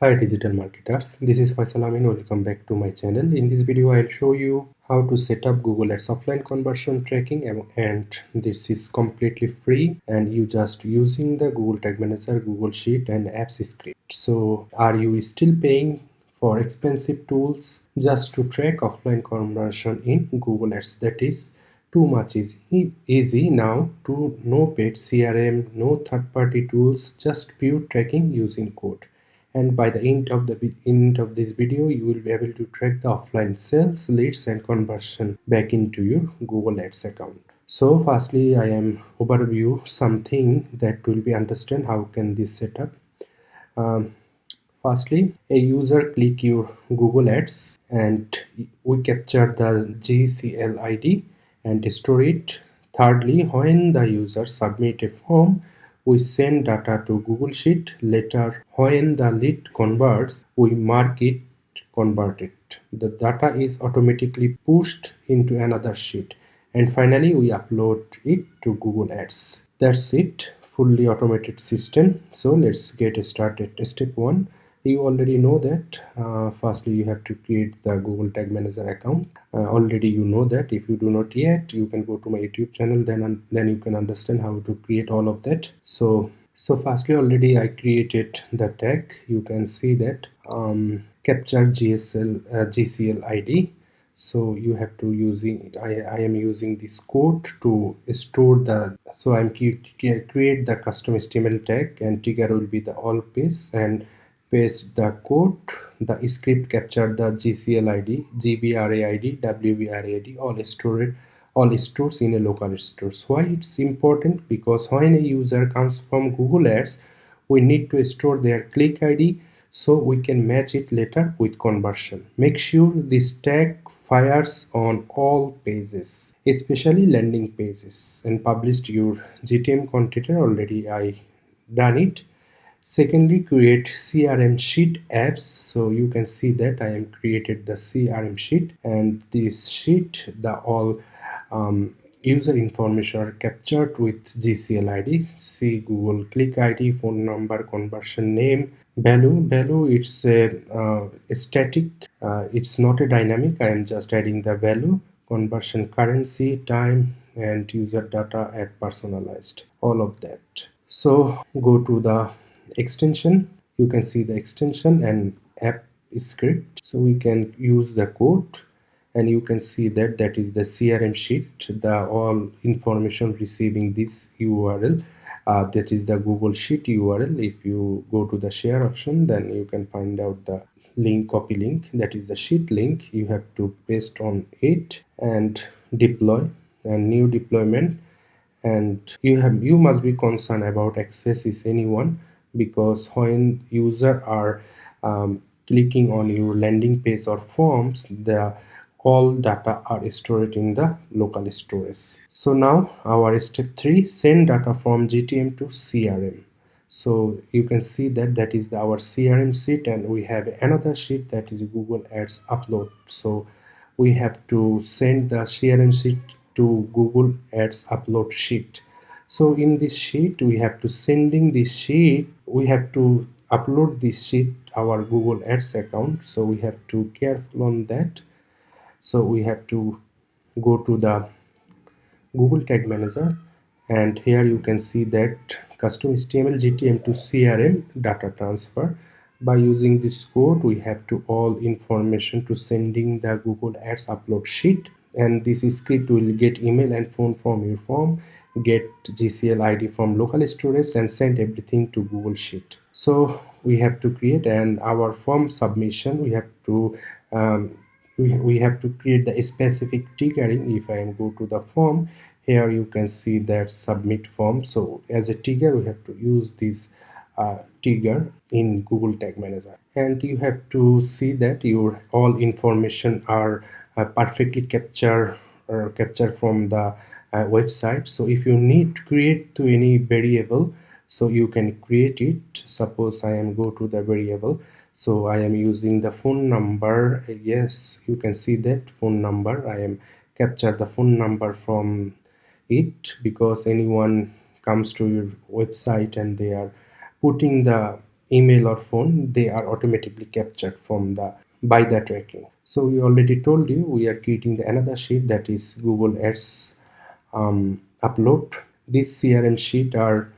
Hi digital marketers, this is Faisal Amin. Welcome back to my channel. In this video I'll show you how to set up Google Ads offline conversion tracking, and this is completely free and you just using the Google Tag Manager, Google Sheet and Apps script. So are you still paying for expensive tools just to track offline conversion in Google Ads? That is too much easy now. To no paid CRM, no third-party tools, just pure tracking using code. And by the end of this video you will be able to track the offline sales, leads and conversion back into your Google Ads account. So firstly I am overview something that will be understand how can this set up. Firstly, a user click your Google Ads and we capture the GCLID and store it. Thirdly, when the user submit a form, we send data to Google Sheet. Later, when the lead converts, we mark it converted. The data is automatically pushed into another sheet. And finally, we upload it to Google Ads. That's it, fully automated system. So let's get started. Step 1, you already know that firstly you have to create the Google Tag Manager account. Already you know that. If you do not yet, you can go to my YouTube channel, then you can understand how to create all of that. So firstly already I created the tag. You can see that capture GCLID. So you have to using I am using this code to store the, so I'm create the custom HTML tag and trigger will be the all page and paste the code. The script capture the GCLID, GBRAID, WBRAID, all stores in a local stores. Why it's important? Because when a user comes from Google Ads, we need to store their click ID so we can match it later with conversion. Make sure this tag fires on all pages, especially landing pages, and published your GTM container. Already I done it. Secondly, create CRM sheet apps. So you can see that I am created the CRM sheet, and this sheet the all user information are captured with GCLID. See Google click ID, phone number, conversion name, value. It's a static, it's not a dynamic. I am just adding the value, conversion currency, time and user data at personalized, all of that. So go to the extension. You can see the extension and app script, so we can use the code and you can see that that is the CRM sheet, the all information receiving this URL. That is the Google Sheet URL. If you go to the share option, then you can find out the link, copy link, that is the sheet link. You have to paste on it and deploy, and new deployment. And you must be concerned about access is anyone, because when user are clicking on your landing page or forms, the all data are stored in the local storage. So now our step 3, send data from GTM to CRM. So you can see that that is our CRM sheet, and we have another sheet that is Google Ads upload. So we have to send the CRM sheet to Google Ads upload sheet. So in this sheet we have to sending this sheet, we have to upload this sheet our Google Ads account. So we have to careful on that. So we have to go to the Google Tag Manager, and here you can see that custom HTML GTM to CRM data transfer. By using this code, we have to all information to sending the Google Ads upload sheet, and this script will get email and phone from your form, get GCLID from local storage and send everything to Google Sheet. So we have to create, and our form submission we have to we have to create the specific triggering. If I go to the form, here you can see that submit form. So as a trigger we have to use this trigger in Google Tag Manager, and you have to see that your all information are perfectly captured from the website. So if you need to create to any variable, so you can create it. Suppose I am go to the variable, so I am using the phone number. Yes, you can see that phone number, I am capture the phone number from it, because anyone comes to your website and they are putting the email or phone, they are automatically captured from the by the tracking. So we already told you we are creating the another sheet, that is Google Ads upload. This CRM sheet are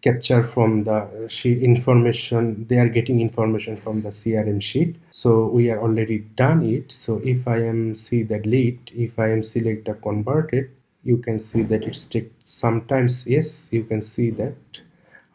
capture from the sheet information. They are getting information from the CRM sheet. So we are already done it. So if I am see the lead, if I am select the converted, you can see that it's take sometimes. Yes, you can see that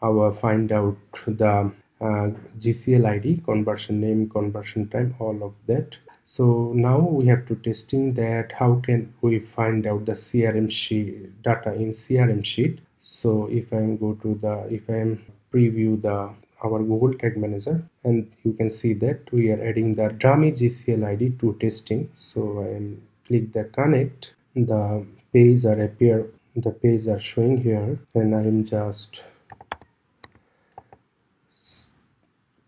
our find out the GCLID, conversion name, conversion time, all of that. So now we have to testing that how can we find out the CRM sheet data in CRM sheet. So if I'm go to the, if I'm preview the our Google Tag Manager, and you can see that we are adding the dummy GCLID to testing. So I am click the connect, the page are appear, the page are showing here, and I am just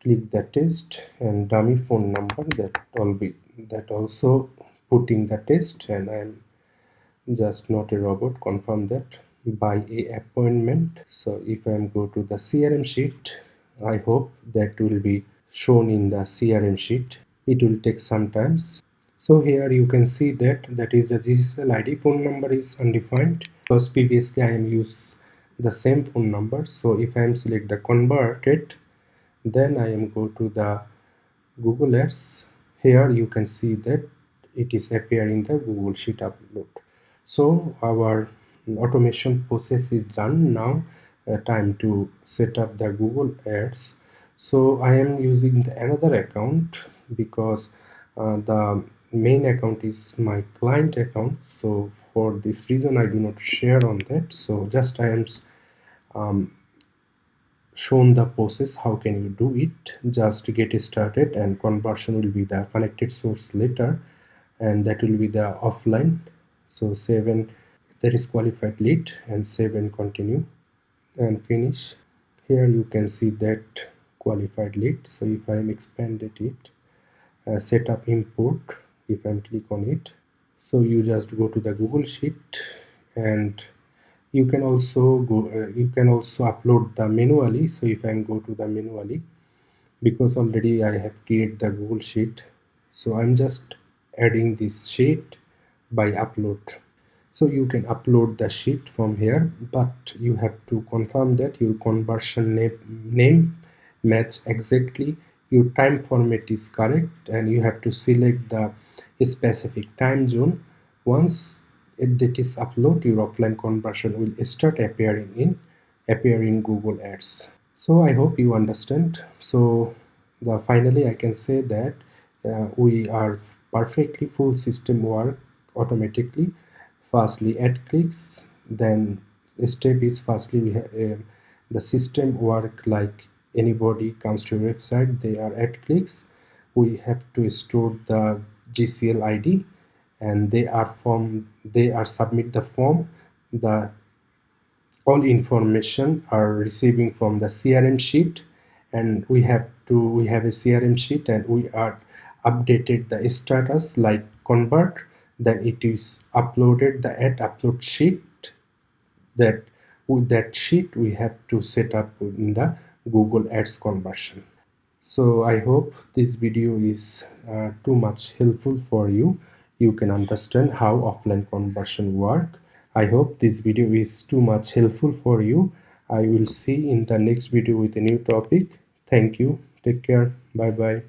click the test and dummy phone number, that will be that also putting the test, and I'm just not a robot, confirm that by a appointment. So if I'm go to the CRM sheet, I hope that will be shown in the CRM sheet. It will take some times. So here you can see that that is the GCLID phone number is undefined because previously I am use the same phone number. So if I am select the converted, then I am go to the Google Ads. Here you can see that it is appearing the Google Sheet upload. So our automation process is done. Now time to set up the Google Ads. So I am using the another account because the main account is my client account. So for this reason I do not share on that. So just I am um, shown the process how can you do it. Just get started, and conversion will be the connected source later, and that will be the offline. So save, and that is qualified lead, and save and continue and finish. Here you can see that qualified lead. So if I am expanded it, set up import, if I click on it, so you just go to the Google Sheet, and you can also go you can also upload the manually. So if I go to the manually, because already I have created the Google Sheet, so I'm just adding this sheet by upload. So you can upload the sheet from here, but you have to confirm that your conversion name match exactly, your time format is correct, and you have to select the specific time zone. Once that is upload, your offline conversion will start appearing Google Ads. So I hope you understand. So the finally I can say that we are perfectly full system work automatically. Firstly add clicks, then step is firstly we have the system work like anybody comes to your website, they are add clicks. We have to store the GCLID, and they are submit the form. The all information are receiving from the CRM sheet, and we have a CRM sheet, and we are updated the status like convert, then it is uploaded the add upload sheet. That with that sheet we have to set up in the Google Ads conversion. So I hope this video is too much helpful for you. You can understand how offline conversion work. I hope this video is too much helpful for you. I will see in the next video with a new topic. Thank you. Take care. Bye bye.